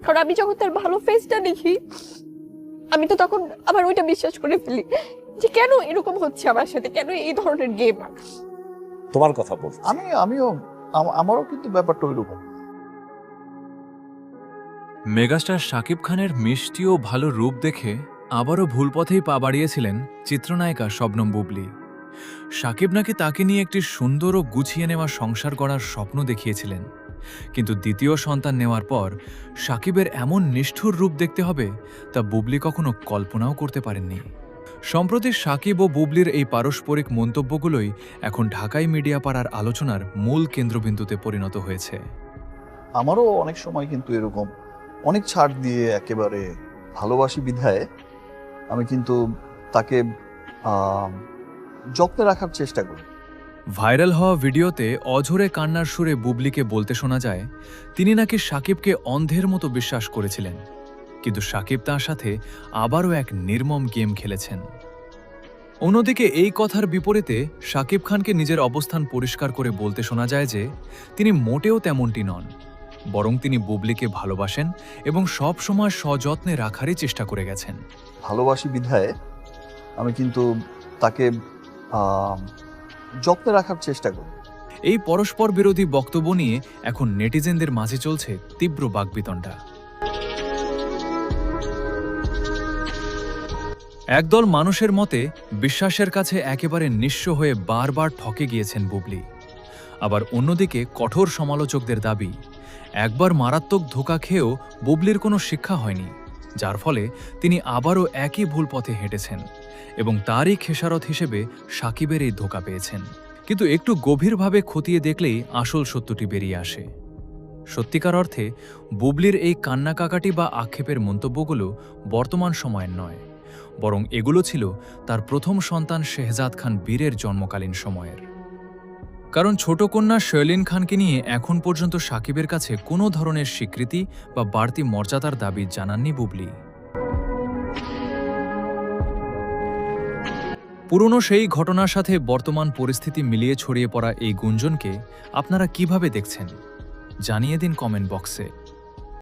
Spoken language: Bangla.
কারণ আমি যখন তার ভালো ফেসটা দেখি, আমি তো তখন আবার ওইটা বিশ্বাস করে ফেলি যে কেন এরকম হচ্ছে আমার সাথে, কেন এই ধরনের গেম। তোমার কথা বল। আমারও কিন্তু ব্যাপারটা ওইরকম। মেগাস্টার শাকিব খানের মিষ্টি ও ভালো রূপ দেখে আবারও ভুল পথেই পা বাড়িয়েছিলেন চিত্রনায়িকা শবনম বুবলি। শাকিব নাকি তাকে নিয়ে একটি সুন্দর ও গুছিয়ে নেওয়া সংসার গড়ার স্বপ্ন দেখিয়েছিলেন, কিন্তু দ্বিতীয় সন্তান নেওয়ার পর শাকিবের এমন নিষ্ঠুর রূপ দেখতে হবে তা বুবলি কখনো কল্পনাও করতে পারেননি। সম্প্রতি শাকিব ও বুবলির এই পারস্পরিক মন্তব্যগুলোই এখন ঢাকাই মিডিয়া পাড়ার আলোচনার মূল কেন্দ্রবিন্দুতে পরিণত হয়েছে। আমারও অনেক সময় কিন্তু এরকম অনেক ছাড় দিয়ে একেবারে ভালোবাসি বিধায় আমি কিন্তু তাকে যত্নে রাখার চেষ্টা করি। ভাইরাল হওয়া ভিডিওতে অঝরে কান্নার সুরে বুবলিকে বলতে শোনা যায় তিনি নাকি শাকিবকে অন্ধের মতো বিশ্বাস করেছিলেন, কিন্তু শাকিব তার সাথে আবারও এক নির্মম গেম খেলেছেন। অন্যদিকে এই কথার বিপরীতে শাকিব খানকে নিজের অবস্থান পরিষ্কার করে বলতে শোনা যায় যে তিনি মোটেও তেমনটি নন, বরং তিনি বুবলিকে ভালোবাসেন এবং সব সময় সযত্নে রাখারই চেষ্টা করে গেছেন। ভালোবাসি বিধায় আমি কিন্তু তাকে যত্নে রাখার চেষ্টা করি। এই পরস্পর বিরোধী বক্তব্য নিয়ে এখন নেটিজেনদের মাঝে চলছে তীব্র বাকবিতণ্ডা। একদল মানুষের মতে বিশ্বাসের কাছে একেবারে নিঃস্ব হয়ে বারবার ঠকে গিয়েছেন বুবলি, আবার অন্যদিকে কঠোর সমালোচকদের দাবি একবার মারাত্মক ধোঁকা খেয়েও বুবলির কোনো শিক্ষা হয়নি, যার ফলে তিনি আবারও একই ভুল পথে হেঁটেছেন এবং তারই খেসারত হিসেবে শাকিবের এই ধোঁকা পেয়েছেন। কিন্তু একটু গভীরভাবে খতিয়ে দেখলেই আসল সত্যটি বেরিয়ে আসে। সত্যিকার অর্থে বুবলির এই কান্নাকাকাটি বা আক্ষেপের মন্তব্যগুলো বর্তমান সময়ের নয়, বরং এগুলো ছিল তার প্রথম সন্তান শেহজাদ খান বীরের জন্মকালীন সময়ের। কারণ ছোট কন্যা শৈলিন খানকে নিয়ে এখন পর্যন্ত শাকিবের কাছে কোনো ধরনের স্বীকৃতি বা বাড়তি মর্যাদার দাবি জানাননি বুবলি। পুরনো সেই ঘটনার সাথে বর্তমান পরিস্থিতি মিলিয়ে ছড়িয়ে পড়া এই গুঞ্জনকে আপনারা কিভাবে দেখছেন জানিয়ে দিন কমেন্ট বক্সে।